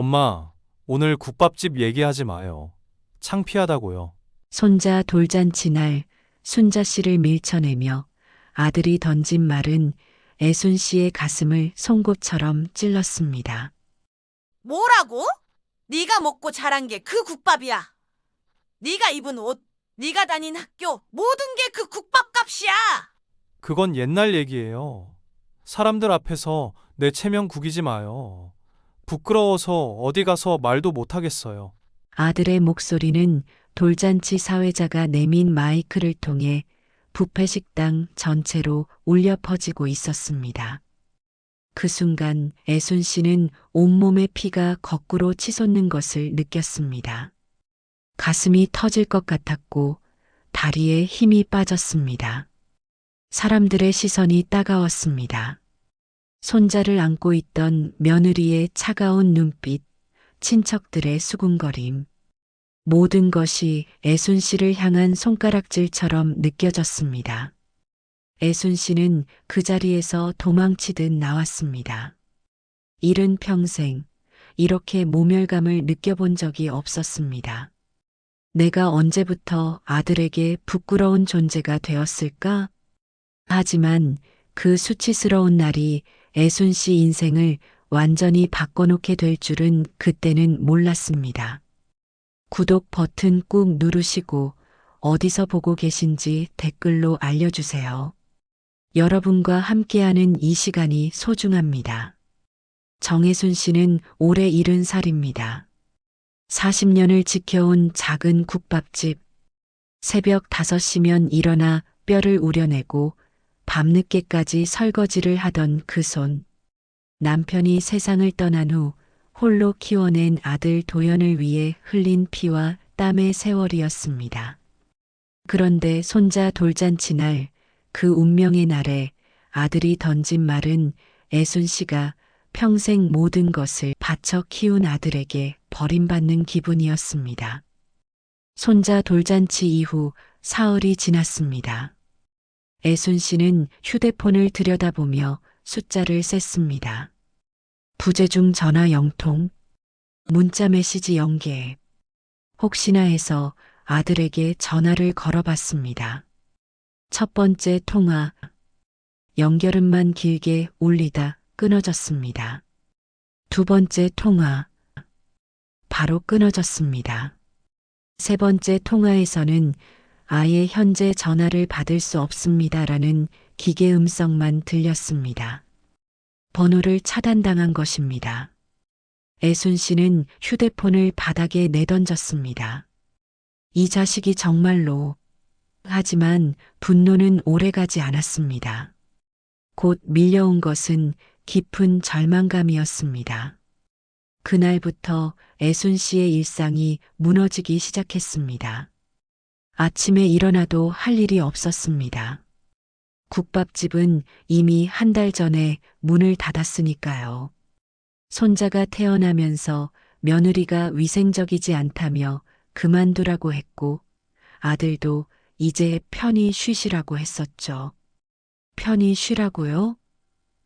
엄마, 오늘 국밥집 얘기하지 마요. 창피하다고요. 손자 돌잔치 날 순자 씨를 밀쳐내며 아들이 던진 말은 애순 씨의 가슴을 송곳처럼 찔렀습니다. 뭐라고? 네가 먹고 자란 게 그 국밥이야. 네가 입은 옷, 네가 다닌 학교, 모든 게 그 국밥 값이야. 그건 옛날 얘기예요. 사람들 앞에서 내 체면 구기지 마요. 부끄러워서 어디 가서 말도 못 하겠어요. 아들의 목소리는 돌잔치 사회자가 내민 마이크를 통해 뷔페 식당 전체로 울려 퍼지고 있었습니다. 그 순간 애순 씨는 온몸의 피가 거꾸로 치솟는 것을 느꼈습니다. 가슴이 터질 것 같았고 다리에 힘이 빠졌습니다. 사람들의 시선이 따가웠습니다. 손자를 안고 있던 며느리의 차가운 눈빛, 친척들의 수군거림. 모든 것이 애순 씨를 향한 손가락질처럼 느껴졌습니다. 애순 씨는 그 자리에서 도망치듯 나왔습니다. 이른 평생 이렇게 모멸감을 느껴본 적이 없었습니다. 내가 언제부터 아들에게 부끄러운 존재가 되었을까? 하지만 그 수치스러운 날이 애순 씨 인생을 완전히 바꿔놓게 될 줄은 그때는 몰랐습니다. 구독 버튼 꾹 누르시고 어디서 보고 계신지 댓글로 알려주세요. 여러분과 함께하는 이 시간이 소중합니다. 정혜순 씨는 올해 70살입니다. 40년을 지켜온 작은 국밥집. 새벽 5시면 일어나 뼈를 우려내고 밤늦게까지 설거지를 하던 그 손. 남편이 세상을 떠난 후 홀로 키워낸 아들 도연을 위해 흘린 피와 땀의 세월이었습니다. 그런데 손자 돌잔치 날, 그 운명의 날에 아들이 던진 말은 애순 씨가 평생 모든 것을 바쳐 키운 아들에게 버림받는 기분이었습니다. 손자 돌잔치 이후 사흘이 지났습니다. 애순 씨는 휴대폰을 들여다보며 숫자를 셌습니다. 부재중 전화 0통, 문자 메시지 0개. 혹시나 해서 아들에게 전화를 걸어봤습니다. 첫 번째 통화, 연결음만 길게 울리다 끊어졌습니다. 두 번째 통화, 바로 끊어졌습니다. 세 번째 통화에서는 아예 현재 전화를 받을 수 없습니다라는 기계 음성만 들렸습니다. 번호를 차단당한 것입니다. 애순 씨는 휴대폰을 바닥에 내던졌습니다. 이 자식이 정말로. 하지만 분노는 오래가지 않았습니다. 곧 밀려온 것은 깊은 절망감이었습니다. 그날부터 애순 씨의 일상이 무너지기 시작했습니다. 아침에 일어나도 할 일이 없었습니다. 국밥집은 이미 한 달 전에 문을 닫았으니까요. 손자가 태어나면서 며느리가 위생적이지 않다며 그만두라고 했고, 아들도 이제 편히 쉬시라고 했었죠. 편히 쉬라고요?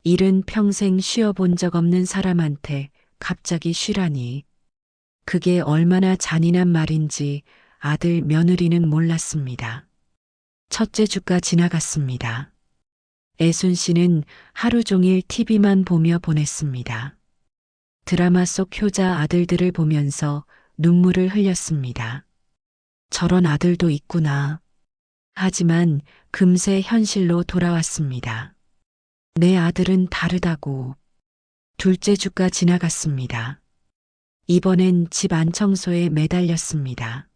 일은 평생 쉬어본 적 없는 사람한테 갑자기 쉬라니. 그게 얼마나 잔인한 말인지 아들 며느리는 몰랐습니다. 첫째 주가 지나갔습니다. 애순 씨는 하루 종일 TV만 보며 보냈습니다. 드라마 속 효자 아들들을 보면서 눈물을 흘렸습니다. 저런 아들도 있구나. 하지만 금세 현실로 돌아왔습니다. 내 아들은 다르다고. 둘째 주가 지나갔습니다. 이번엔 집 안 청소에 매달렸습니다.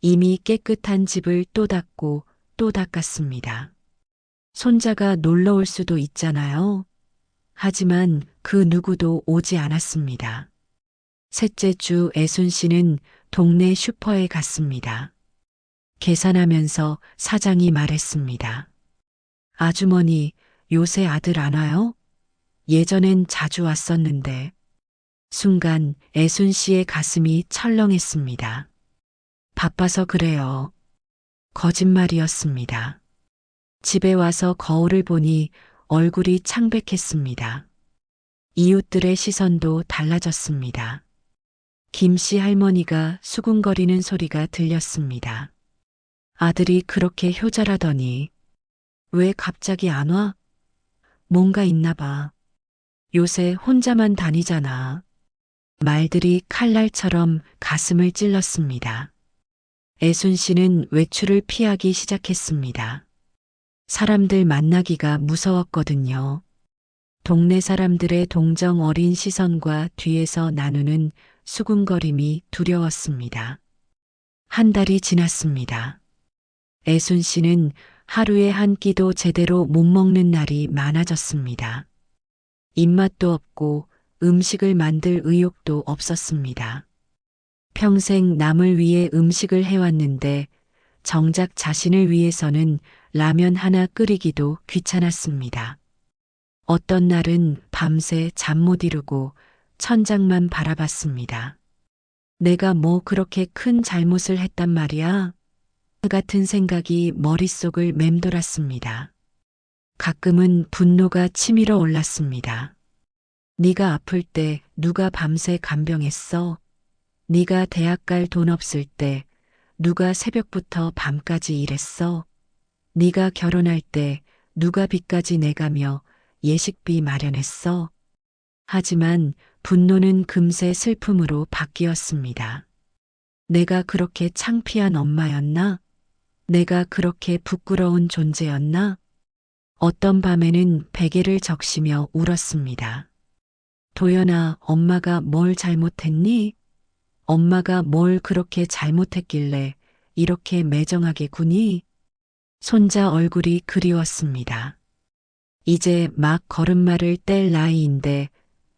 이미 깨끗한 집을 또 닦고 또 닦았습니다. 손자가 놀러 올 수도 있잖아요. 하지만 그 누구도 오지 않았습니다. 셋째 주 애순 씨는 동네 슈퍼에 갔습니다. 계산하면서 사장이 말했습니다. 아주머니, 요새 아들 안 와요? 예전엔 자주 왔었는데. 순간 애순 씨의 가슴이 철렁했습니다. 바빠서 그래요. 거짓말이었습니다. 집에 와서 거울을 보니 얼굴이 창백했습니다. 이웃들의 시선도 달라졌습니다. 김씨 할머니가 수군거리는 소리가 들렸습니다. 아들이 그렇게 효자라더니 왜 갑자기 안 와? 뭔가 있나 봐. 요새 혼자만 다니잖아. 말들이 칼날처럼 가슴을 찔렀습니다. 애순 씨는 외출을 피하기 시작했습니다. 사람들 만나기가 무서웠거든요. 동네 사람들의 동정 어린 시선과 뒤에서 나누는 수군거림이 두려웠습니다. 한 달이 지났습니다. 애순 씨는 하루에 한 끼도 제대로 못 먹는 날이 많아졌습니다. 입맛도 없고 음식을 만들 의욕도 없었습니다. 평생 남을 위해 음식을 해왔는데 정작 자신을 위해서는 라면 하나 끓이기도 귀찮았습니다. 어떤 날은 밤새 잠 못 이루고 천장만 바라봤습니다. 내가 뭐 그렇게 큰 잘못을 했단 말이야? 같은 생각이 머릿속을 맴돌았습니다. 가끔은 분노가 치밀어 올랐습니다. 네가 아플 때 누가 밤새 간병했어? 네가 대학 갈 돈 없을 때 누가 새벽부터 밤까지 일했어? 네가 결혼할 때 누가 빚까지 내가며 예식비 마련했어? 하지만 분노는 금세 슬픔으로 바뀌었습니다. 내가 그렇게 창피한 엄마였나? 내가 그렇게 부끄러운 존재였나? 어떤 밤에는 베개를 적시며 울었습니다. 도연아, 엄마가 뭘 잘못했니? 엄마가 뭘 그렇게 잘못했길래 이렇게 매정하게 구니? 손자 얼굴이 그리웠습니다. 이제 막 걸음마를 뗄 나이인데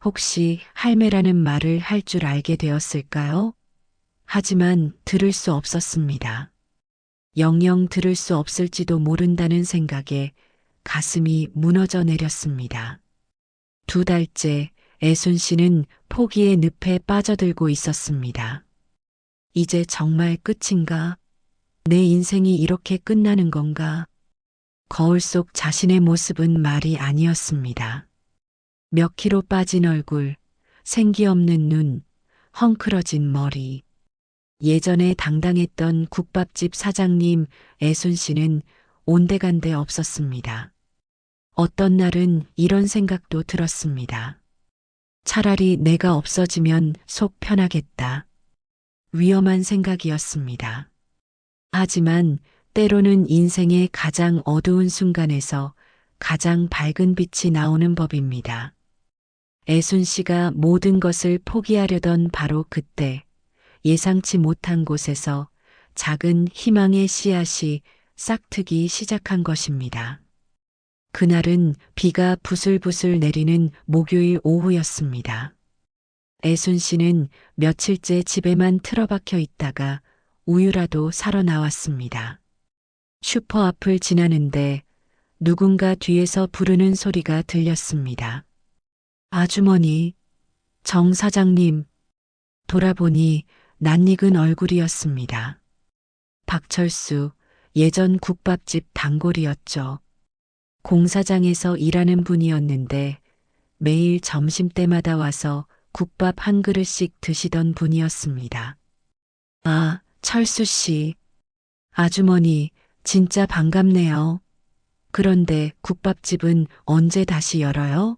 혹시 할매라는 말을 할 줄 알게 되었을까요? 하지만 들을 수 없었습니다. 영영 들을 수 없을지도 모른다는 생각에 가슴이 무너져 내렸습니다. 2달째 애순 씨는 포기의 늪에 빠져들고 있었습니다. 이제 정말 끝인가? 내 인생이 이렇게 끝나는 건가? 거울 속 자신의 모습은 말이 아니었습니다. 몇 킬로 빠진 얼굴, 생기 없는 눈, 헝클어진 머리. 예전에 당당했던 국밥집 사장님 애순 씨는 온데간데 없었습니다. 어떤 날은 이런 생각도 들었습니다. 차라리 내가 없어지면 속 편하겠다. 위험한 생각이었습니다. 하지만 때로는 인생의 가장 어두운 순간에서 가장 밝은 빛이 나오는 법입니다. 애순 씨가 모든 것을 포기하려던 바로 그때 예상치 못한 곳에서 작은 희망의 씨앗이 싹트기 시작한 것입니다. 그날은 비가 부슬부슬 내리는 목요일 오후였습니다. 애순 씨는 며칠째 집에만 틀어박혀 있다가 우유라도 사러 나왔습니다. 슈퍼 앞을 지나는데 누군가 뒤에서 부르는 소리가 들렸습니다. 아주머니, 정 사장님. 돌아보니 낯익은 얼굴이었습니다. 박철수, 예전 국밥집 단골이었죠. 공사장에서 일하는 분이었는데 매일 점심때마다 와서 국밥 한 그릇씩 드시던 분이었습니다. 아, 철수 씨. 아주머니, 진짜 반갑네요. 그런데 국밥집은 언제 다시 열어요?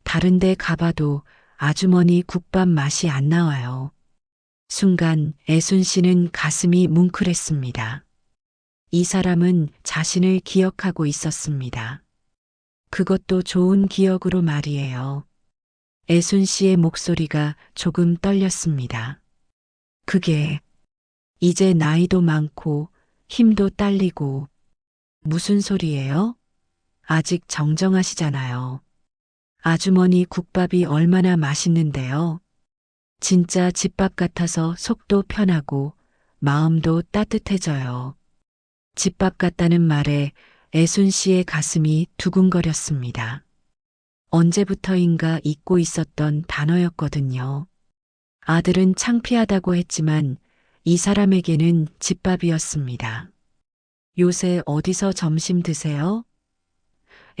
다른 데 가봐도 아주머니 국밥 맛이 안 나와요. 순간 애순 씨는 가슴이 뭉클했습니다. 이 사람은 자신을 기억하고 있었습니다. 그것도 좋은 기억으로 말이에요. 애순 씨의 목소리가 조금 떨렸습니다. 그게 이제 나이도 많고 힘도 딸리고 무슨 소리예요? 아직 정정하시잖아요. 아주머니 국밥이 얼마나 맛있는데요. 진짜 집밥 같아서 속도 편하고 마음도 따뜻해져요. 집밥 같다는 말에 애순 씨의 가슴이 두근거렸습니다. 언제부터인가 잊고 있었던 단어였거든요. 아들은 창피하다고 했지만 이 사람에게는 집밥이었습니다. 요새 어디서 점심 드세요?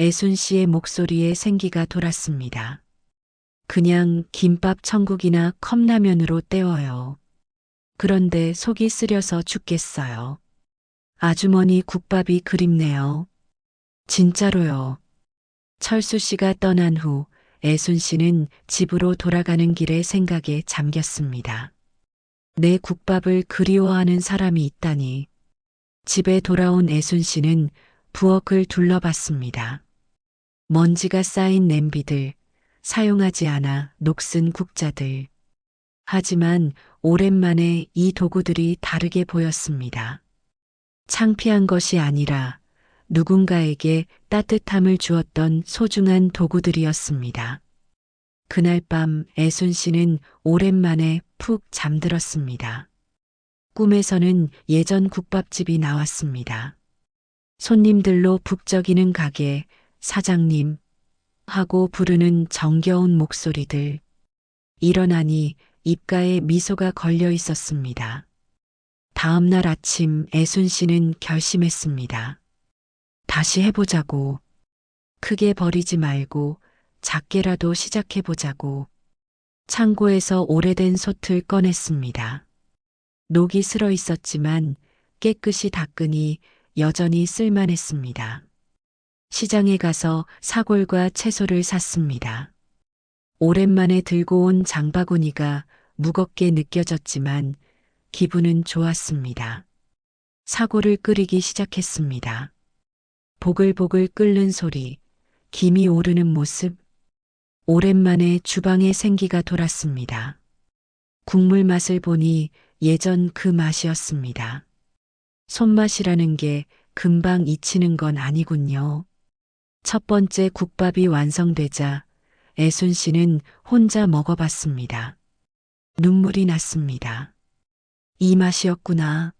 애순 씨의 목소리에 생기가 돌았습니다. 그냥 김밥 천국이나 컵라면으로 때워요. 그런데 속이 쓰려서 죽겠어요. 아주머니 국밥이 그립네요. 진짜로요. 철수 씨가 떠난 후 애순 씨는 집으로 돌아가는 길에 생각에 잠겼습니다. 내 국밥을 그리워하는 사람이 있다니. 집에 돌아온 애순 씨는 부엌을 둘러봤습니다. 먼지가 쌓인 냄비들, 사용하지 않아 녹슨 국자들. 하지만 오랜만에 이 도구들이 다르게 보였습니다. 창피한 것이 아니라 누군가에게 따뜻함을 주었던 소중한 도구들이었습니다. 그날 밤 애순 씨는 오랜만에 푹 잠들었습니다. 꿈에서는 예전 국밥집이 나왔습니다. 손님들로 북적이는 가게, 사장님 하고 부르는 정겨운 목소리들. 일어나니 입가에 미소가 걸려 있었습니다. 다음 날 아침 애순 씨는 결심했습니다. 다시 해보자고. 크게 버리지 말고 작게라도 시작해보자고. 창고에서 오래된 솥을 꺼냈습니다. 녹이 슬어 있었지만 깨끗이 닦으니 여전히 쓸만했습니다. 시장에 가서 사골과 채소를 샀습니다. 오랜만에 들고 온 장바구니가 무겁게 느껴졌지만 기분은 좋았습니다. 사골을 끓이기 시작했습니다. 보글보글 끓는 소리, 김이 오르는 모습. 오랜만에 주방에 생기가 돌았습니다. 국물 맛을 보니 예전 그 맛이었습니다. 손맛이라는 게 금방 잊히는 건 아니군요. 첫 번째 국밥이 완성되자 애순 씨는 혼자 먹어봤습니다. 눈물이 났습니다. 이 맛이었구나.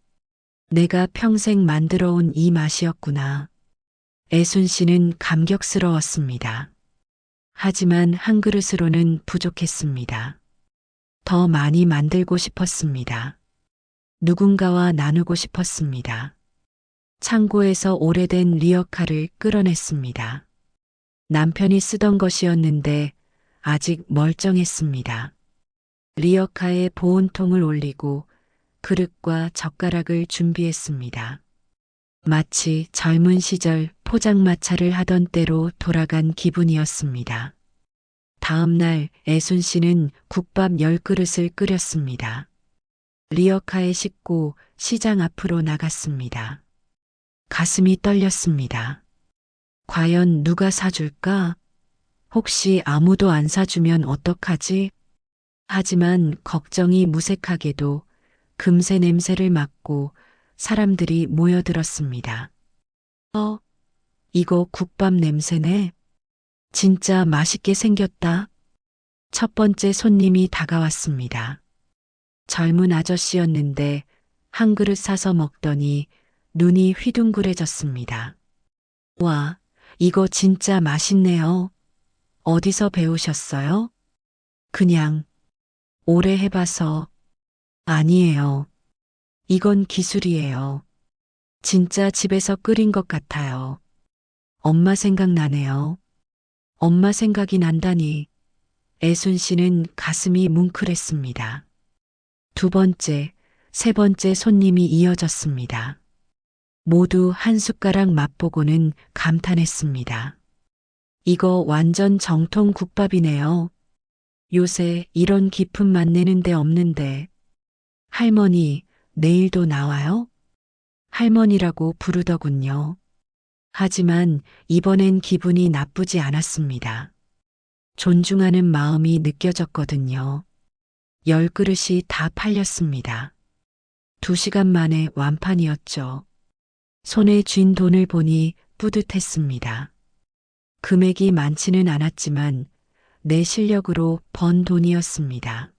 내가 평생 만들어온 이 맛이었구나. 애순 씨는 감격스러웠습니다. 하지만 한 그릇으로는 부족했습니다. 더 많이 만들고 싶었습니다. 누군가와 나누고 싶었습니다. 창고에서 오래된 리어카를 끌어냈습니다. 남편이 쓰던 것이었는데 아직 멀쩡했습니다. 리어카에 보온통을 올리고 그릇과 젓가락을 준비했습니다. 마치 젊은 시절 포장마차를 하던 때로 돌아간 기분이었습니다. 다음 날 애순 씨는 국밥 10그릇을 끓였습니다. 리어카에 싣고 시장 앞으로 나갔습니다. 가슴이 떨렸습니다. 과연 누가 사줄까? 혹시 아무도 안 사주면 어떡하지? 하지만 걱정이 무색하게도 금세 냄새를 맡고 사람들이 모여들었습니다. 이거 국밥 냄새네. 진짜 맛있게 생겼다. 첫 번째 손님이 다가왔습니다. 젊은 아저씨였는데 한 그릇 사서 먹더니 눈이 휘둥그레졌습니다. 와, 이거 진짜 맛있네요. 어디서 배우셨어요? 그냥 오래 해봐서. 아니에요. 이건 기술이에요. 진짜 집에서 끓인 것 같아요. 엄마 생각나네요. 엄마 생각이 난다니. 애순 씨는 가슴이 뭉클했습니다. 두 번째, 세 번째 손님이 이어졌습니다. 모두 한 숟가락 맛보고는 감탄했습니다. 이거 완전 정통 국밥이네요. 요새 이런 깊은 맛 내는 데 없는데. 할머니, 내일도 나와요? 할머니라고 부르더군요. 하지만 이번엔 기분이 나쁘지 않았습니다. 존중하는 마음이 느껴졌거든요. 10그릇이 다 팔렸습니다. 2시간 만에 완판이었죠. 손에 쥔 돈을 보니 뿌듯했습니다. 금액이 많지는 않았지만 내 실력으로 번 돈이었습니다.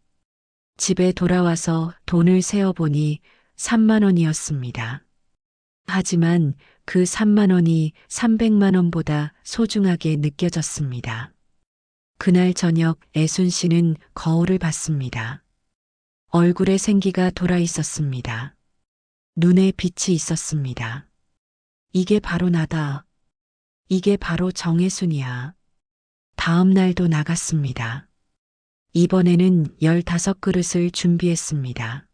집에 돌아와서 돈을 세어보니 3만 원이었습니다. 하지만 그 3만 원이 300만 원보다 소중하게 느껴졌습니다. 그날 저녁 애순 씨는 거울을 봤습니다. 얼굴에 생기가 돌아 있었습니다. 눈에 빛이 있었습니다. 이게 바로 나다. 이게 바로 정애순이야. 다음 날도 나갔습니다. 이번에는 15그릇을 준비했습니다.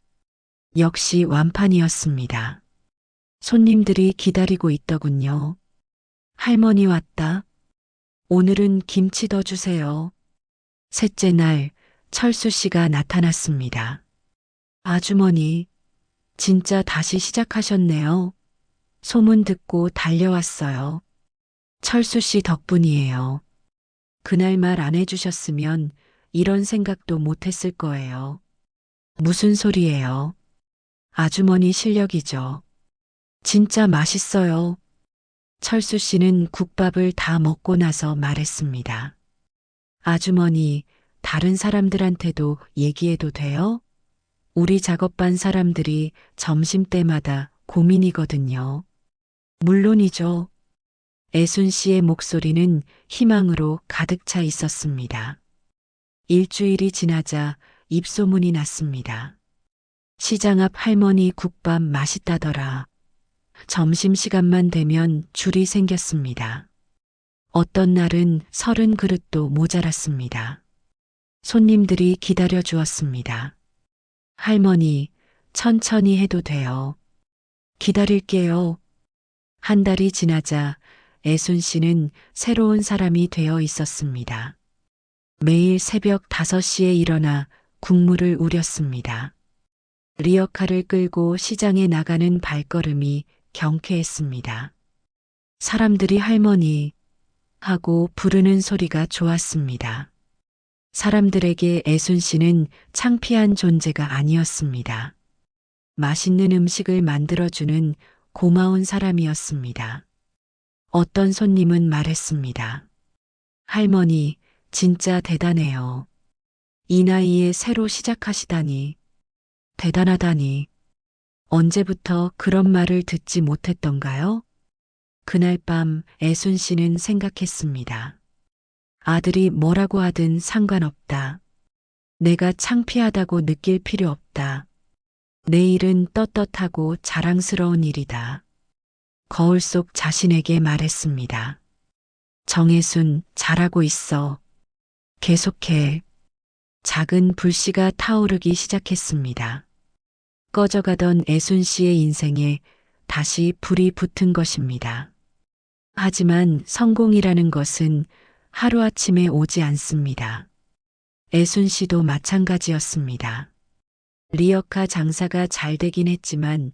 역시 완판이었습니다. 손님들이 기다리고 있더군요. 할머니 왔다. 오늘은 김치 더 주세요. 셋째 날 철수 씨가 나타났습니다. 아주머니, 진짜 다시 시작하셨네요. 소문 듣고 달려왔어요. 철수 씨 덕분이에요. 그날 말 안 해주셨으면 이런 생각도 못했을 거예요. 무슨 소리예요? 아주머니 실력이죠. 진짜 맛있어요. 철수 씨는 국밥을 다 먹고 나서 말했습니다. 아주머니, 다른 사람들한테도 얘기해도 돼요? 우리 작업반 사람들이 점심때마다 고민이거든요. 물론이죠. 애순 씨의 목소리는 희망으로 가득 차 있었습니다. 일주일이 지나자 입소문이 났습니다. 시장 앞 할머니 국밥 맛있다더라. 점심시간만 되면 줄이 생겼습니다. 어떤 날은 30그릇도 모자랐습니다. 손님들이 기다려 주었습니다. 할머니, 천천히 해도 돼요. 기다릴게요. 한 달이 지나자 애순 씨는 새로운 사람이 되어 있었습니다. 매일 새벽 5시에 일어나 국물을 우렸습니다. 리어카를 끌고 시장에 나가는 발걸음이 경쾌했습니다. 사람들이 할머니 하고 부르는 소리가 좋았습니다. 사람들에게 애순 씨는 창피한 존재가 아니었습니다. 맛있는 음식을 만들어주는 고마운 사람이었습니다. 어떤 손님은 말했습니다. 할머니, 진짜 대단해요. 이 나이에 새로 시작하시다니. 대단하다니. 언제부터 그런 말을 듣지 못했던가요? 그날 밤 애순 씨는 생각했습니다. 아들이 뭐라고 하든 상관없다. 내가 창피하다고 느낄 필요 없다. 내 일은 떳떳하고 자랑스러운 일이다. 거울 속 자신에게 말했습니다. 정혜순, 잘하고 있어. 계속해. 작은 불씨가 타오르기 시작했습니다. 꺼져가던 애순 씨의 인생에 다시 불이 붙은 것입니다. 하지만 성공이라는 것은 하루아침에 오지 않습니다. 애순 씨도 마찬가지였습니다. 리어카 장사가 잘 되긴 했지만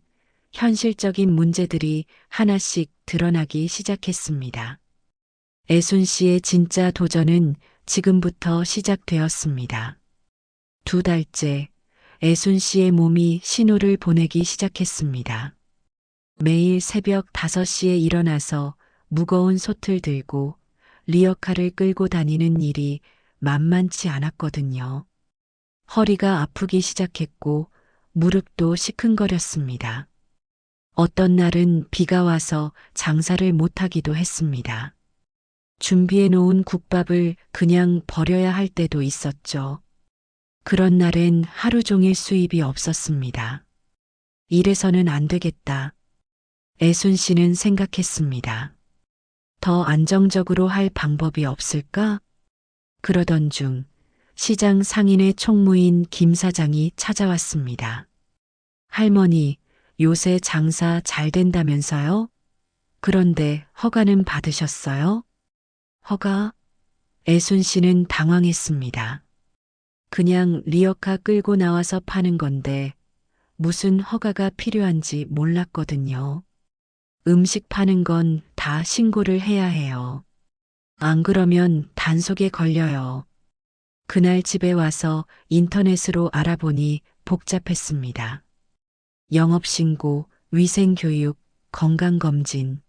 현실적인 문제들이 하나씩 드러나기 시작했습니다. 애순 씨의 진짜 도전은 지금부터 시작되었습니다. 2달째, 애순 씨의 몸이 신호를 보내기 시작했습니다. 매일 새벽 5시에 일어나서 무거운 솥을 들고 리어카를 끌고 다니는 일이 만만치 않았거든요. 허리가 아프기 시작했고 무릎도 시큰거렸습니다. 어떤 날은 비가 와서 장사를 못하기도 했습니다. 준비해 놓은 국밥을 그냥 버려야 할 때도 있었죠. 그런 날엔 하루 종일 수입이 없었습니다. 이래서는 안 되겠다. 애순 씨는 생각했습니다. 더 안정적으로 할 방법이 없을까? 그러던 중 시장 상인의 총무인 김 사장이 찾아왔습니다. 할머니, 요새 장사 잘 된다면서요? 그런데 허가는 받으셨어요? 허가? 애순 씨는 당황했습니다. 그냥 리어카 끌고 나와서 파는 건데 무슨 허가가 필요한지 몰랐거든요. 음식 파는 건 다 신고를 해야 해요. 안 그러면 단속에 걸려요. 그날 집에 와서 인터넷으로 알아보니 복잡했습니다. 영업신고, 위생교육, 건강검진.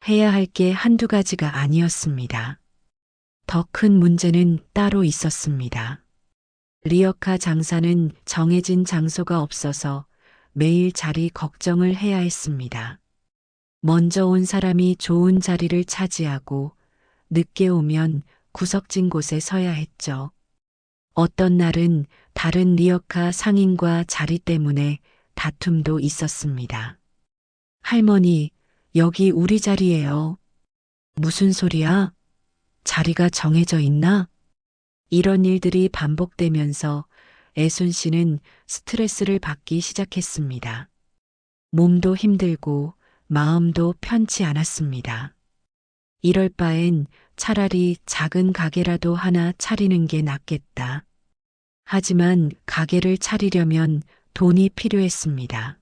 해야 할 게 한두 가지가 아니었습니다. 더 큰 문제는 따로 있었습니다. 리어카 장사는 정해진 장소가 없어서 매일 자리 걱정을 해야 했습니다. 먼저 온 사람이 좋은 자리를 차지하고 늦게 오면 구석진 곳에 서야 했죠. 어떤 날은 다른 리어카 상인과 자리 때문에 다툼도 있었습니다. 할머니, 여기 우리 자리예요. 무슨 소리야? 자리가 정해져 있나? 이런 일들이 반복되면서 애순 씨는 스트레스를 받기 시작했습니다. 몸도 힘들고 마음도 편치 않았습니다. 이럴 바엔 차라리 작은 가게라도 하나 차리는 게 낫겠다. 하지만 가게를 차리려면 돈이 필요했습니다.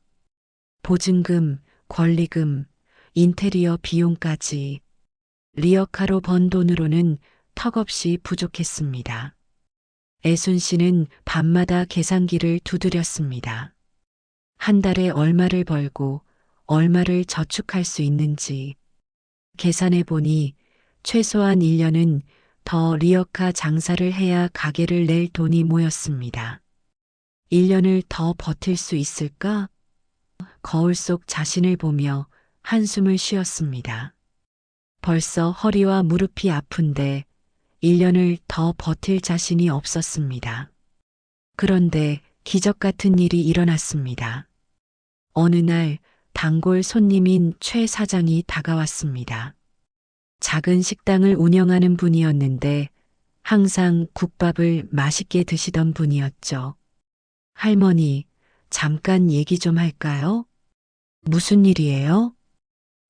보증금, 권리금, 인테리어 비용까지 리어카로 번 돈으로는 턱없이 부족했습니다. 애순 씨는 밤마다 계산기를 두드렸습니다. 한 달에 얼마를 벌고 얼마를 저축할 수 있는지 계산해 보니 최소한 1년은 더 리어카 장사를 해야 가게를 낼 돈이 모였습니다. 1년을 더 버틸 수 있을까? 거울 속 자신을 보며 한숨을 쉬었습니다. 벌써 허리와 무릎이 아픈데 1년을 더 버틸 자신이 없었습니다. 그런데 기적 같은 일이 일어났습니다. 어느 날 단골 손님인 최 사장이 다가왔습니다. 작은 식당을 운영하는 분이었는데 항상 국밥을 맛있게 드시던 분이었죠. 할머니, 잠깐 얘기 좀 할까요? 무슨 일이에요?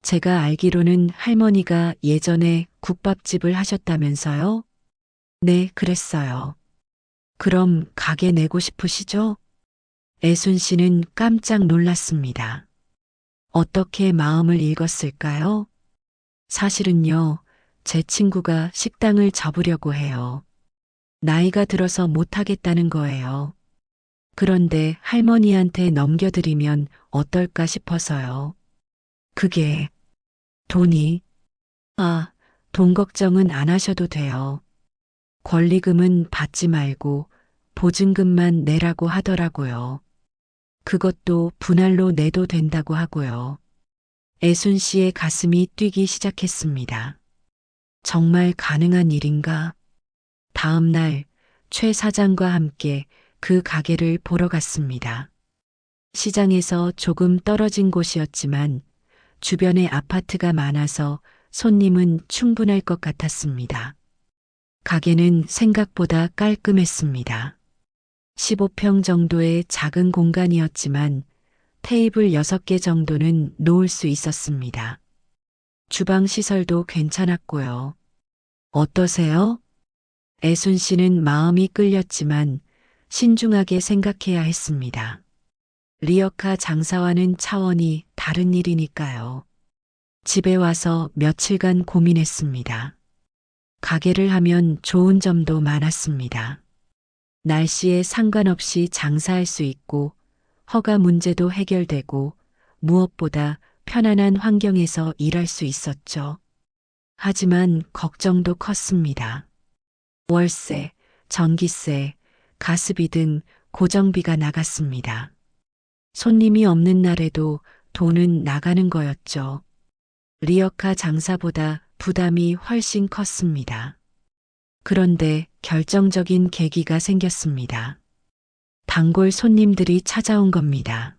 제가 알기로는 할머니가 예전에 국밥집을 하셨다면서요? 네, 그랬어요. 그럼 가게 내고 싶으시죠? 애순 씨는 깜짝 놀랐습니다. 어떻게 마음을 읽었을까요? 사실은요, 제 친구가 식당을 접으려고 해요. 나이가 들어서 못하겠다는 거예요. 그런데 할머니한테 넘겨드리면 어떨까 싶어서요. 그게 돈이, 돈 걱정은 안 하셔도 돼요. 권리금은 받지 말고 보증금만 내라고 하더라고요. 그것도 분할로 내도 된다고 하고요. 애순 씨의 가슴이 뛰기 시작했습니다. 정말 가능한 일인가? 다음 날 최 사장과 함께 그 가게를 보러 갔습니다. 시장에서 조금 떨어진 곳이었지만 주변에 아파트가 많아서 손님은 충분할 것 같았습니다. 가게는 생각보다 깔끔했습니다. 15평 정도의 작은 공간이었지만 테이블 6개 정도는 놓을 수 있었습니다. 주방 시설도 괜찮았고요. 어떠세요? 애순 씨는 마음이 끌렸지만 신중하게 생각해야 했습니다. 리어카 장사와는 차원이 다른 일이니까요. 집에 와서 며칠간 고민했습니다. 가게를 하면 좋은 점도 많았습니다. 날씨에 상관없이 장사할 수 있고 허가 문제도 해결되고 무엇보다 편안한 환경에서 일할 수 있었죠. 하지만 걱정도 컸습니다. 월세, 전기세, 가스비 등 고정비가 나갔습니다. 손님이 없는 날에도 돈은 나가는 거였죠. 리어카 장사보다 부담이 훨씬 컸습니다. 그런데 결정적인 계기가 생겼습니다. 단골 손님들이 찾아온 겁니다.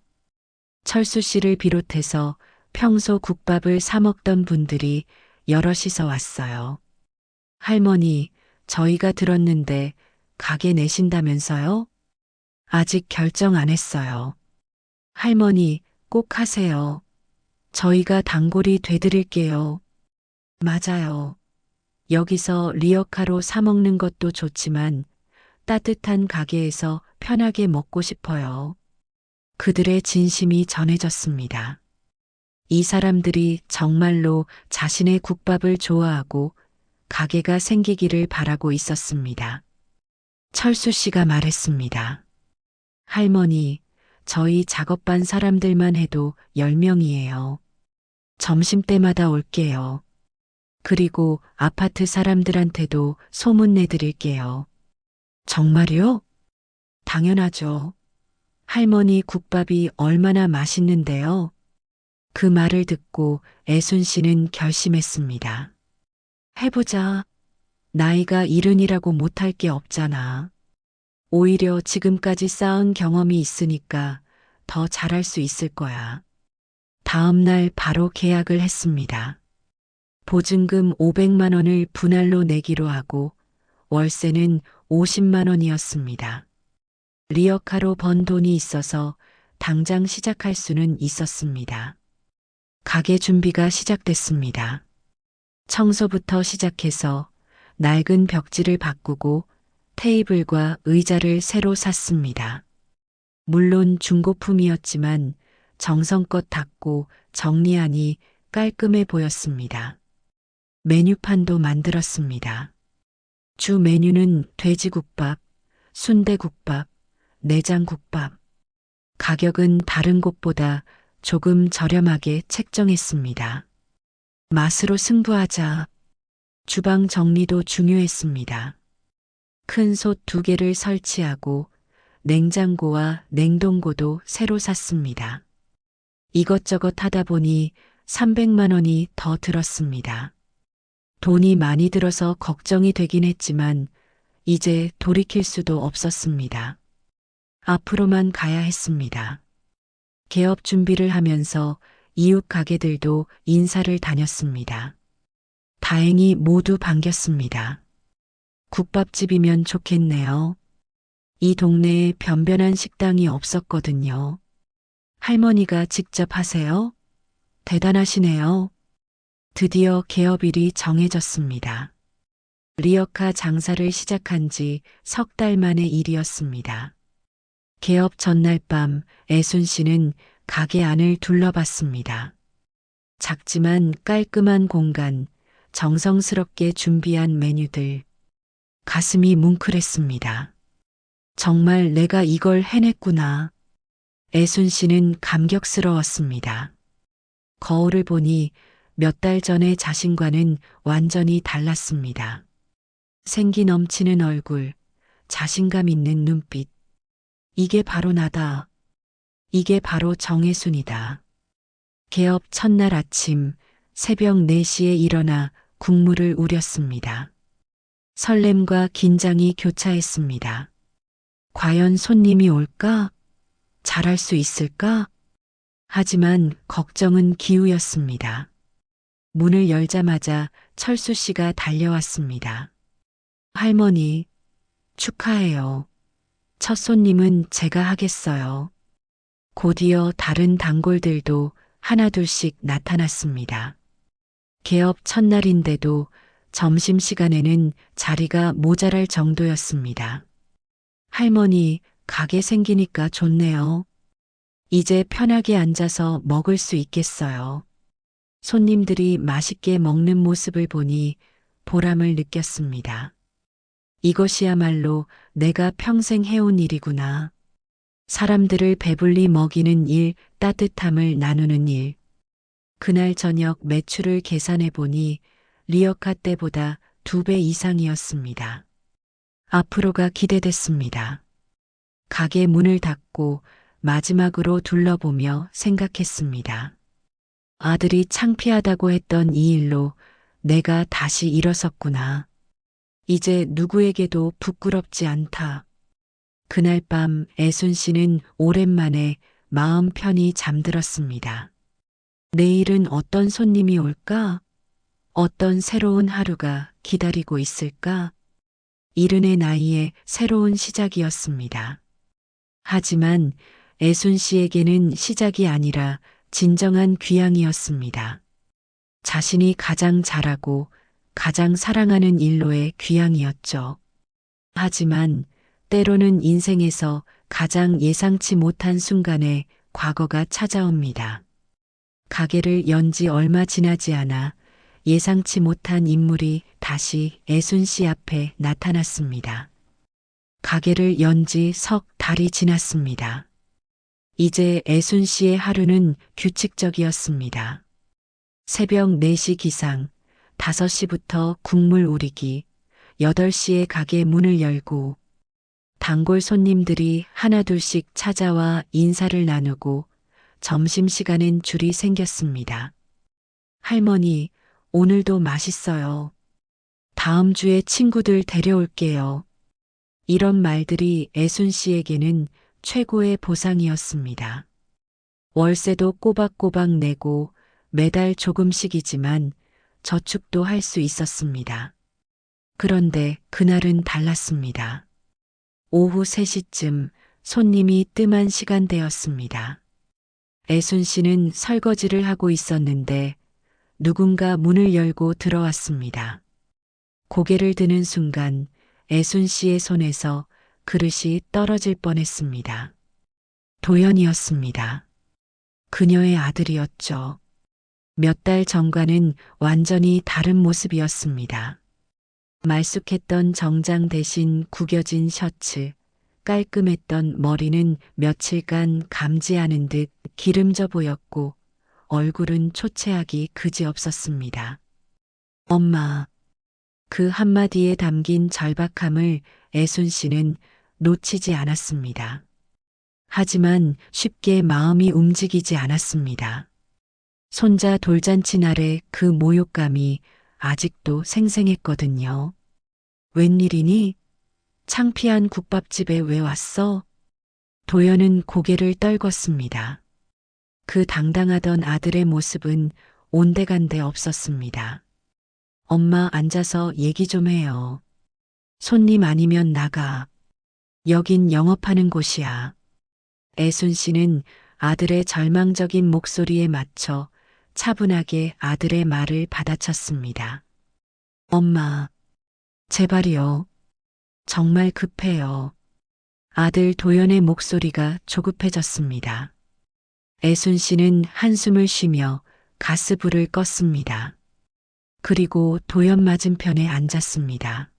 철수 씨를 비롯해서 평소 국밥을 사 먹던 분들이 여럿이서 왔어요. 할머니, 저희가 들었는데 가게 내신다면서요? 아직 결정 안 했어요. 할머니, 꼭 하세요. 저희가 단골이 되드릴게요. 맞아요. 여기서 리어카로 사 먹는 것도 좋지만 따뜻한 가게에서 편하게 먹고 싶어요. 그들의 진심이 전해졌습니다. 이 사람들이 정말로 자신의 국밥을 좋아하고 가게가 생기기를 바라고 있었습니다. 철수 씨가 말했습니다. 할머니, 저희 작업반 사람들만 해도 10명이에요. 점심때마다 올게요. 그리고 아파트 사람들한테도 소문 내드릴게요. 정말요? 당연하죠. 할머니 국밥이 얼마나 맛있는데요. 그 말을 듣고 애순 씨는 결심했습니다. 해보자. 나이가 70이라고 못할 게 없잖아. 오히려 지금까지 쌓은 경험이 있으니까 더 잘할 수 있을 거야. 다음 날 바로 계약을 했습니다. 보증금 500만 원을 분할로 내기로 하고 월세는 50만 원이었습니다. 리어카로 번 돈이 있어서 당장 시작할 수는 있었습니다. 가게 준비가 시작됐습니다. 청소부터 시작해서 낡은 벽지를 바꾸고 테이블과 의자를 새로 샀습니다. 물론 중고품이었지만 정성껏 닦고 정리하니 깔끔해 보였습니다. 메뉴판도 만들었습니다. 주 메뉴는 돼지국밥, 순대국밥, 내장국밥. 가격은 다른 곳보다 조금 저렴하게 책정했습니다. 맛으로 승부하자. 주방 정리도 중요했습니다. 큰 솥 2개를 설치하고 냉장고와 냉동고도 새로 샀습니다. 이것저것 하다 보니 300만 원이 더 들었습니다. 돈이 많이 들어서 걱정이 되긴 했지만 이제 돌이킬 수도 없었습니다. 앞으로만 가야 했습니다. 개업 준비를 하면서 이웃 가게들도 인사를 다녔습니다. 다행히 모두 반겼습니다. 국밥집이면 좋겠네요. 이 동네에 변변한 식당이 없었거든요. 할머니가 직접 하세요? 대단하시네요. 드디어 개업일이 정해졌습니다. 리어카 장사를 시작한 지 3달 만의 일이었습니다. 개업 전날 밤 애순 씨는 가게 안을 둘러봤습니다. 작지만 깔끔한 공간, 정성스럽게 준비한 메뉴들. 가슴이 뭉클했습니다. 정말 내가 이걸 해냈구나. 애순 씨는 감격스러웠습니다. 거울을 보니 몇 달 전의 자신과는 완전히 달랐습니다. 생기 넘치는 얼굴, 자신감 있는 눈빛. 이게 바로 나다. 이게 바로 정혜순이다. 개업 첫날 아침 새벽 4시에 일어나 국물을 우렸습니다. 설렘과 긴장이 교차했습니다. 과연 손님이 올까? 잘할 수 있을까? 하지만 걱정은 기우였습니다. 문을 열자마자 철수 씨가 달려왔습니다. 할머니, 축하해요. 첫 손님은 제가 하겠어요. 곧이어 다른 단골들도 하나둘씩 나타났습니다. 개업 첫날인데도 점심시간에는 자리가 모자랄 정도였습니다. 할머니, 가게 생기니까 좋네요. 이제 편하게 앉아서 먹을 수 있겠어요. 손님들이 맛있게 먹는 모습을 보니 보람을 느꼈습니다. 이것이야말로 내가 평생 해온 일이구나. 사람들을 배불리 먹이는 일, 따뜻함을 나누는 일. 그날 저녁 매출을 계산해 보니 리어카 때보다 2배 이상이었습니다. 앞으로가 기대됐습니다. 가게 문을 닫고 마지막으로 둘러보며 생각했습니다. 아들이 창피하다고 했던 이 일로 내가 다시 일어섰구나. 이제 누구에게도 부끄럽지 않다. 그날 밤 애순 씨는 오랜만에 마음 편히 잠들었습니다. 내일은 어떤 손님이 올까? 어떤 새로운 하루가 기다리고 있을까? 이른의 나이에 새로운 시작이었습니다. 하지만 애순 씨에게는 시작이 아니라 진정한 귀향이었습니다. 자신이 가장 잘하고 가장 사랑하는 일로의 귀향이었죠. 하지만 때로는 인생에서 가장 예상치 못한 순간에 과거가 찾아옵니다. 가게를 연 지 얼마 지나지 않아 예상치 못한 인물이 다시 애순 씨 앞에 나타났습니다. 가게를 연 지 3달이 지났습니다. 이제 애순 씨의 하루는 규칙적이었습니다. 새벽 4시 기상, 5시부터 국물 우리기, 8시에 가게 문을 열고 단골 손님들이 하나둘씩 찾아와 인사를 나누고 점심시간엔 줄이 생겼습니다. 할머니, 오늘도 맛있어요. 다음 주에 친구들 데려올게요. 이런 말들이 애순 씨에게는 최고의 보상이었습니다. 월세도 꼬박꼬박 내고 매달 조금씩이지만 저축도 할 수 있었습니다. 그런데 그날은 달랐습니다. 오후 3시쯤 손님이 뜸한 시간대였습니다. 애순 씨는 설거지를 하고 있었는데 누군가 문을 열고 들어왔습니다. 고개를 드는 순간 애순 씨의 손에서 그릇이 떨어질 뻔했습니다. 도연이었습니다. 그녀의 아들이었죠. 몇 달 전과는 완전히 다른 모습이었습니다. 말쑥했던 정장 대신 구겨진 셔츠, 깔끔했던 머리는 며칠간 감지하는 듯 기름져 보였고 얼굴은 초췌하기 그지없었습니다. 엄마. 그 한마디에 담긴 절박함을 애순 씨는 놓치지 않았습니다. 하지만 쉽게 마음이 움직이지 않았습니다. 손자 돌잔치 날의 그 모욕감이 아직도 생생했거든요. 웬일이니? 창피한 국밥집에 왜 왔어? 도연은 고개를 떨궜습니다. 그 당당하던 아들의 모습은 온데간데 없었습니다. 엄마 앉아서 얘기 좀 해요. 손님 아니면 나가. 여긴 영업하는 곳이야. 애순 씨는 아들의 절망적인 목소리에 맞춰 차분하게 아들의 말을 받아쳤습니다. 엄마, 제발요. 정말 급해요. 아들 도연의 목소리가 조급해졌습니다. 애순 씨는 한숨을 쉬며 가스불을 껐습니다. 그리고 도연 맞은편에 앉았습니다.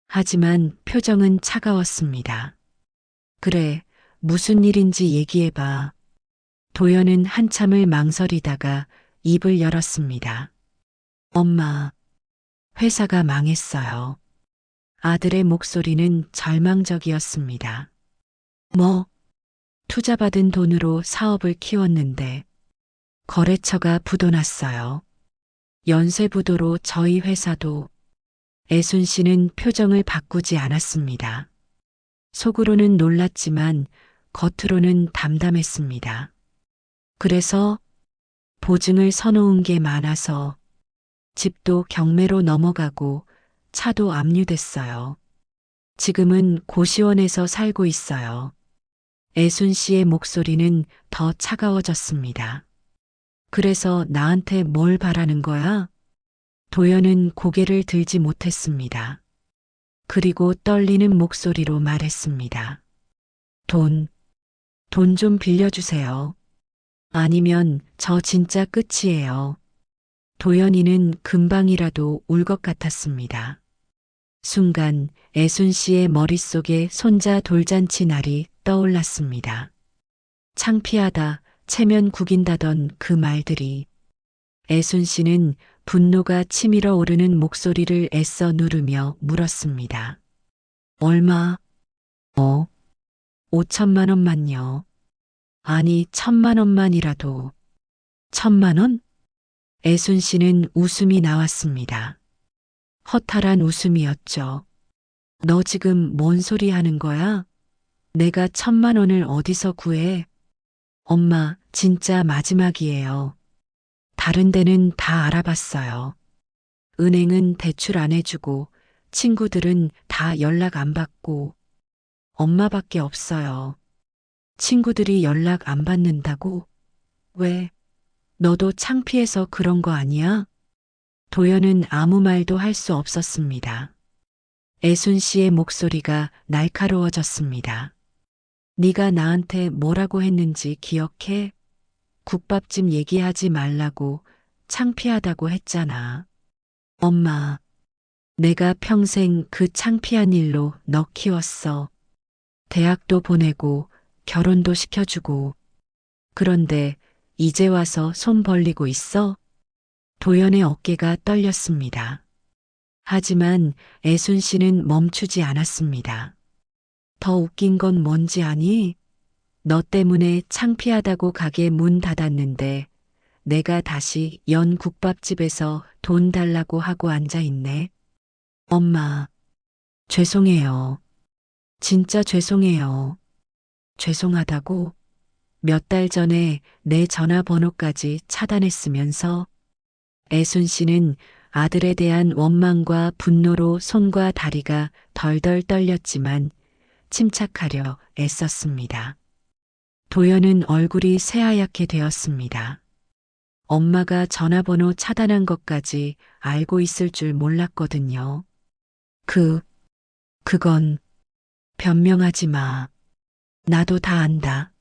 하지만 표정은 차가웠습니다. 그래, 무슨 일인지 얘기해봐. 도연은 한참을 망설이다가 입을 열었습니다. 엄마, 회사가 망했어요. 아들의 목소리는 절망적이었습니다. 뭐? 투자받은 돈으로 사업을 키웠는데 거래처가 부도났어요. 연쇄부도로 저희 회사도. 애순 씨는 표정을 바꾸지 않았습니다. 속으로는 놀랐지만 겉으로는 담담했습니다. 그래서 보증을 서놓은 게 많아서 집도 경매로 넘어가고 차도 압류됐어요. 지금은 고시원에서 살고 있어요. 애순 씨의 목소리는 더 차가워졌습니다. 그래서 나한테 뭘 바라는 거야? 도연은 고개를 들지 못했습니다. 그리고 떨리는 목소리로 말했습니다. 돈 좀 빌려주세요. 아니면 저 진짜 끝이에요. 도연이는 금방이라도 울 것 같았습니다. 순간 애순 씨의 머릿속에 손자 돌잔치 날이 떠올랐습니다. 창피하다, 체면 구긴다던 그 말들이. 애순 씨는 분노가 치밀어 오르는 목소리를 애써 누르며 물었습니다. 얼마? 5천만 원만요. 아니, 1,000만 원만이라도. 1,000만 원? 애순 씨는 웃음이 나왔습니다. 허탈한 웃음이었죠. 너 지금 뭔 소리 하는 거야? 내가 1,000만 원을 어디서 구해? 엄마, 진짜 마지막이에요. 다른 데는 다 알아봤어요. 은행은 대출 안 해주고 친구들은 다 연락 안 받고 엄마밖에 없어요. 친구들이 연락 안 받는다고? 왜? 너도 창피해서 그런 거 아니야? 도연은 아무 말도 할 수 없었습니다. 애순 씨의 목소리가 날카로워졌습니다. 네가 나한테 뭐라고 했는지 기억해? 국밥집 얘기하지 말라고 창피하다고 했잖아. 엄마, 내가 평생 그 창피한 일로 너 키웠어. 대학도 보내고 결혼도 시켜주고. 그런데 이제 와서 손 벌리고 있어? 도연의 어깨가 떨렸습니다. 하지만 애순 씨는 멈추지 않았습니다. 더 웃긴 건 뭔지 아니? 너 때문에 창피하다고 가게 문 닫았는데 내가 다시 연 국밥집에서 돈 달라고 하고 앉아있네. 엄마, 죄송해요. 진짜 죄송해요. 죄송하다고? 몇 달 전에 내 전화번호까지 차단했으면서. 애순 씨는 아들에 대한 원망과 분노로 손과 다리가 덜덜 떨렸지만 침착하려 애썼습니다. 도연은 얼굴이 새하얗게 되었습니다. 엄마가 전화번호 차단한 것까지 알고 있을 줄 몰랐거든요. 그건 변명하지 마. 나도 다 안다.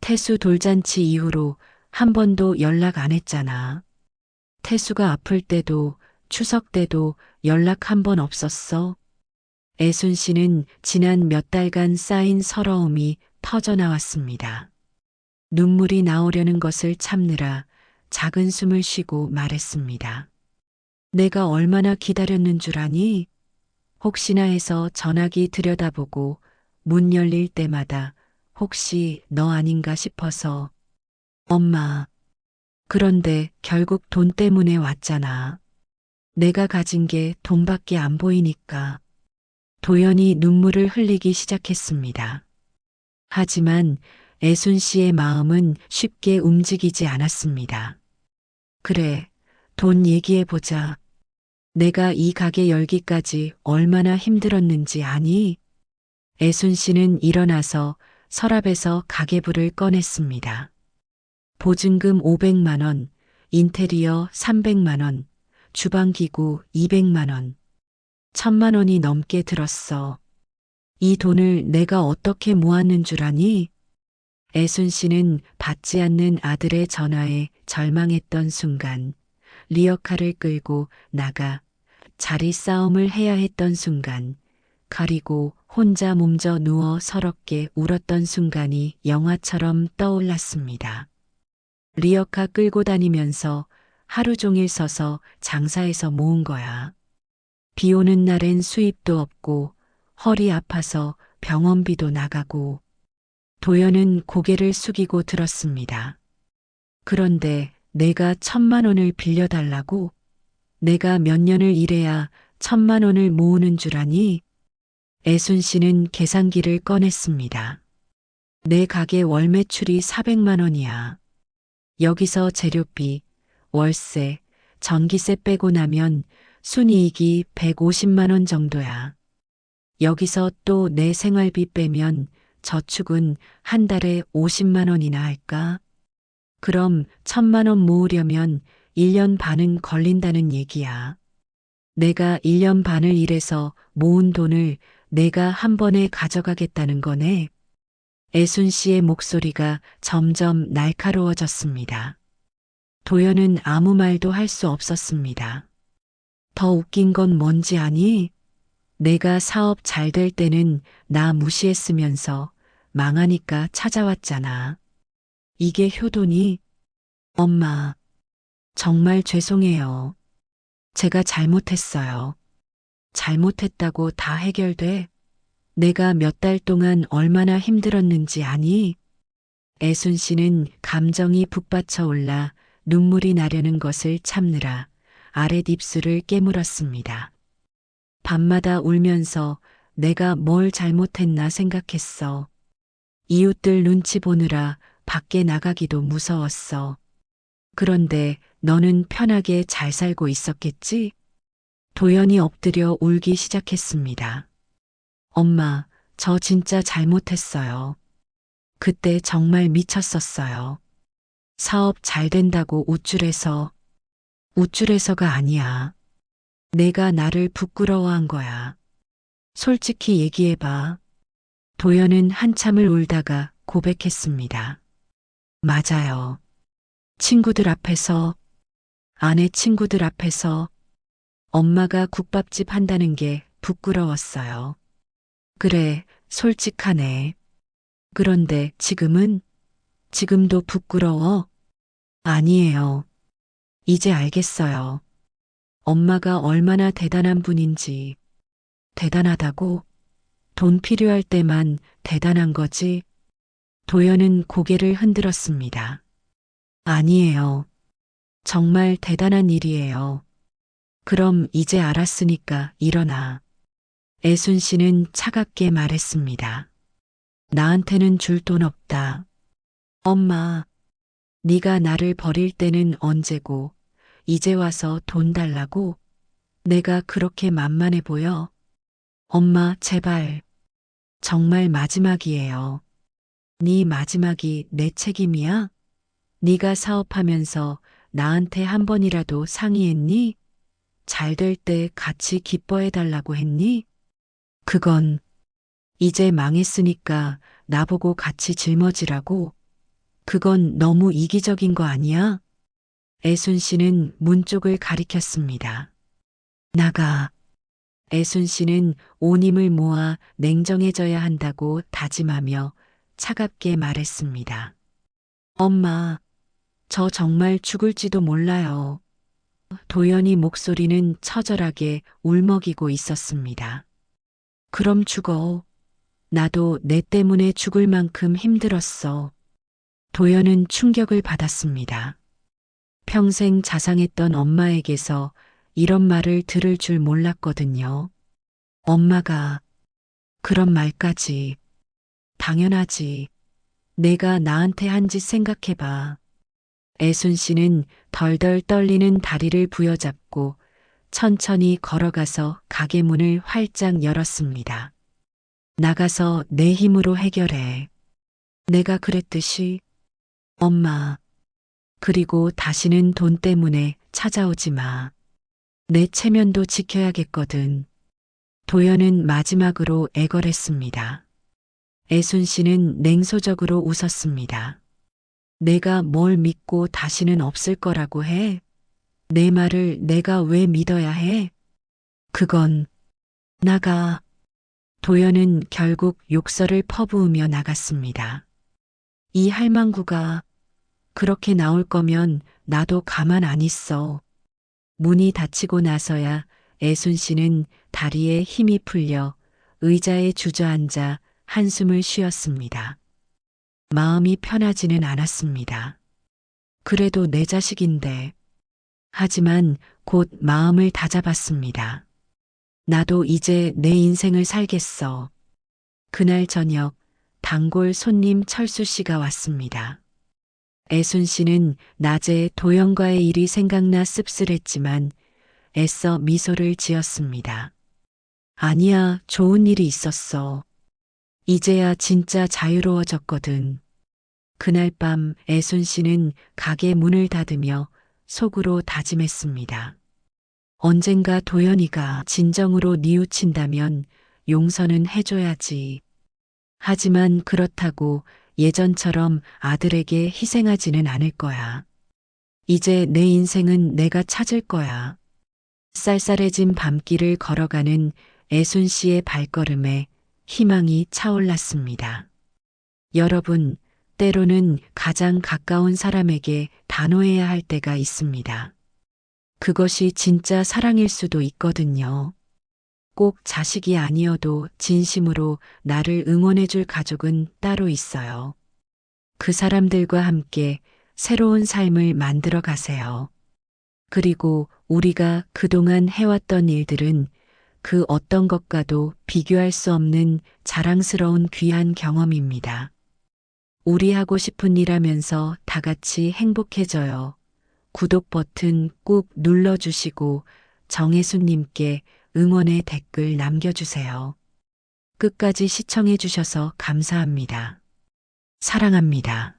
태수 돌잔치 이후로 한 번도 연락 안 했잖아. 태수가 아플 때도 추석 때도 연락 한 번 없었어. 애순 씨는 지난 몇 달간 쌓인 서러움이 터져 나왔습니다. 눈물이 나오려는 것을 참느라 작은 숨을 쉬고 말했습니다. 내가 얼마나 기다렸는 줄 아니? 혹시나 해서 전화기 들여다보고 문 열릴 때마다 혹시 너 아닌가 싶어서. 엄마, 그런데 결국 돈 때문에 왔잖아. 내가 가진 게 돈밖에 안 보이니까. 도연이 눈물을 흘리기 시작했습니다. 하지만 애순 씨의 마음은 쉽게 움직이지 않았습니다. 그래, 돈 얘기해보자. 내가 이 가게 열기까지 얼마나 힘들었는지 아니? 애순 씨는 일어나서 서랍에서 가계부를 꺼냈습니다. 보증금 500만 원, 인테리어 300만 원, 주방기구 200만 원, 1000만 원이 넘게 들었어. 이 돈을 내가 어떻게 모았는 줄 아니? 애순 씨는 받지 않는 아들의 전화에 절망했던 순간, 리어카를 끌고 나가 자리 싸움을 해야 했던 순간, 가리고 혼자 몸져 누워 서럽게 울었던 순간이 영화처럼 떠올랐습니다. 리어카 끌고 다니면서 하루 종일 서서 장사해서 모은 거야. 비 오는 날엔 수입도 없고 허리 아파서 병원비도 나가고. 도연은 고개를 숙이고 들었습니다. 그런데 내가 1000만 원을 빌려달라고? 내가 몇 년을 일해야 1000만 원을 모으는 줄 아니? 애순 씨는 계산기를 꺼냈습니다. 내 가게 월 매출이 400만 원이야. 여기서 재료비, 월세, 전기세 빼고 나면 순이익이 150만 원 정도야. 여기서 또 내 생활비 빼면 저축은 한 달에 50만 원이나 할까? 그럼 1000만 원 모으려면 1년 반은 걸린다는 얘기야. 내가 1년 반을 일해서 모은 돈을 내가 한 번에 가져가겠다는 거네. 애순 씨의 목소리가 점점 날카로워졌습니다. 도연은 아무 말도 할 수 없었습니다. 더 웃긴 건 뭔지 아니? 내가 사업 잘 될 때는 나 무시했으면서 망하니까 찾아왔잖아. 이게 효도니? 엄마, 정말 죄송해요. 제가 잘못했어요. 잘못했다고 다 해결돼? 내가 몇 달 동안 얼마나 힘들었는지 아니? 애순 씨는 감정이 북받쳐 올라 눈물이 나려는 것을 참느라 아랫입술을 깨물었습니다. 밤마다 울면서 내가 뭘 잘못했나 생각했어. 이웃들 눈치 보느라 밖에 나가기도 무서웠어. 그런데 너는 편하게 잘 살고 있었겠지? 도연이 엎드려 울기 시작했습니다. 엄마, 저 진짜 잘못했어요. 그때 정말 미쳤었어요. 사업 잘 된다고 우쭐해서가 아니야. 내가 나를 부끄러워한 거야. 솔직히 얘기해봐. 도연은 한참을 울다가 고백했습니다. 맞아요. 친구들 앞에서, 아내 친구들 앞에서 엄마가 국밥집 한다는 게 부끄러웠어요. 그래, 솔직하네. 그런데 지금도 부끄러워? 아니에요. 이제 알겠어요. 엄마가 얼마나 대단한 분인지. 대단하다고? 돈 필요할 때만 대단한 거지? 도연은 고개를 흔들었습니다. 아니에요. 정말 대단한 일이에요. 그럼 이제 알았으니까 일어나. 애순 씨는 차갑게 말했습니다. 나한테는 줄 돈 없다. 엄마, 네가 나를 버릴 때는 언제고 이제 와서 돈 달라고? 내가 그렇게 만만해 보여? 엄마, 제발. 정말 마지막이에요. 네 마지막이 내 책임이야? 네가 사업하면서 나한테 한 번이라도 상의했니? 잘 될 때 같이 기뻐해 달라고 했니? 그건 이제 망했으니까 나보고 같이 짊어지라고? 그건 너무 이기적인 거 아니야? 애순 씨는 문 쪽을 가리켰습니다. 나가. 애순 씨는 온 힘을 모아 냉정해져야 한다고 다짐하며 차갑게 말했습니다. 엄마, 저 정말 죽을지도 몰라요. 도연이 목소리는 처절하게 울먹이고 있었습니다. 그럼 죽어. 나도 내 때문에 죽을 만큼 힘들었어. 도연은 충격을 받았습니다. 평생 자상했던 엄마에게서 이런 말을 들을 줄 몰랐거든요. 엄마가 그런 말까지. 당연하지. 내가 나한테 한 짓 생각해봐. 애순 씨는 덜덜 떨리는 다리를 부여잡고 천천히 걸어가서 가게 문을 활짝 열었습니다. 나가서 내 힘으로 해결해. 내가 그랬듯이. 엄마. 그리고 다시는 돈 때문에 찾아오지 마. 내 체면도 지켜야겠거든. 도연은 마지막으로 애걸했습니다. 애순 씨는 냉소적으로 웃었습니다. 내가 뭘 믿고 다시는 없을 거라고 해? 내 말을 내가 왜 믿어야 해? 그건 나가. 도연은 결국 욕설을 퍼부으며 나갔습니다. 이 할망구가 그렇게 나올 거면 나도 가만 안 있어. 문이 닫히고 나서야 애순 씨는 다리에 힘이 풀려 의자에 주저앉아 한숨을 쉬었습니다. 마음이 편하지는 않았습니다. 그래도 내 자식인데. 하지만 곧 마음을 다잡았습니다. 나도 이제 내 인생을 살겠어. 그날 저녁 단골 손님 철수 씨가 왔습니다. 애순 씨는 낮에 도연과의 일이 생각나 씁쓸했지만 애써 미소를 지었습니다. 아니야, 좋은 일이 있었어. 이제야 진짜 자유로워졌거든. 그날 밤 애순 씨는 가게 문을 닫으며 속으로 다짐했습니다. 언젠가 도연이가 진정으로 뉘우친다면 용서는 해줘야지. 하지만 그렇다고 예전처럼 아들에게 희생하지는 않을 거야. 이제 내 인생은 내가 찾을 거야. 쌀쌀해진 밤길을 걸어가는 애순 씨의 발걸음에 희망이 차올랐습니다. 여러분, 때로는 가장 가까운 사람에게 단호해야 할 때가 있습니다. 그것이 진짜 사랑일 수도 있거든요. 꼭 자식이 아니어도 진심으로 나를 응원해줄 가족은 따로 있어요. 그 사람들과 함께 새로운 삶을 만들어 가세요. 그리고 우리가 그동안 해왔던 일들은 그 어떤 것과도 비교할 수 없는 자랑스러운 귀한 경험입니다. 우리 하고 싶은 일 하면서 다 같이 행복해져요. 구독 버튼 꾹 눌러주시고 정혜수님께 응원의 댓글 남겨주세요. 끝까지 시청해주셔서 감사합니다. 사랑합니다.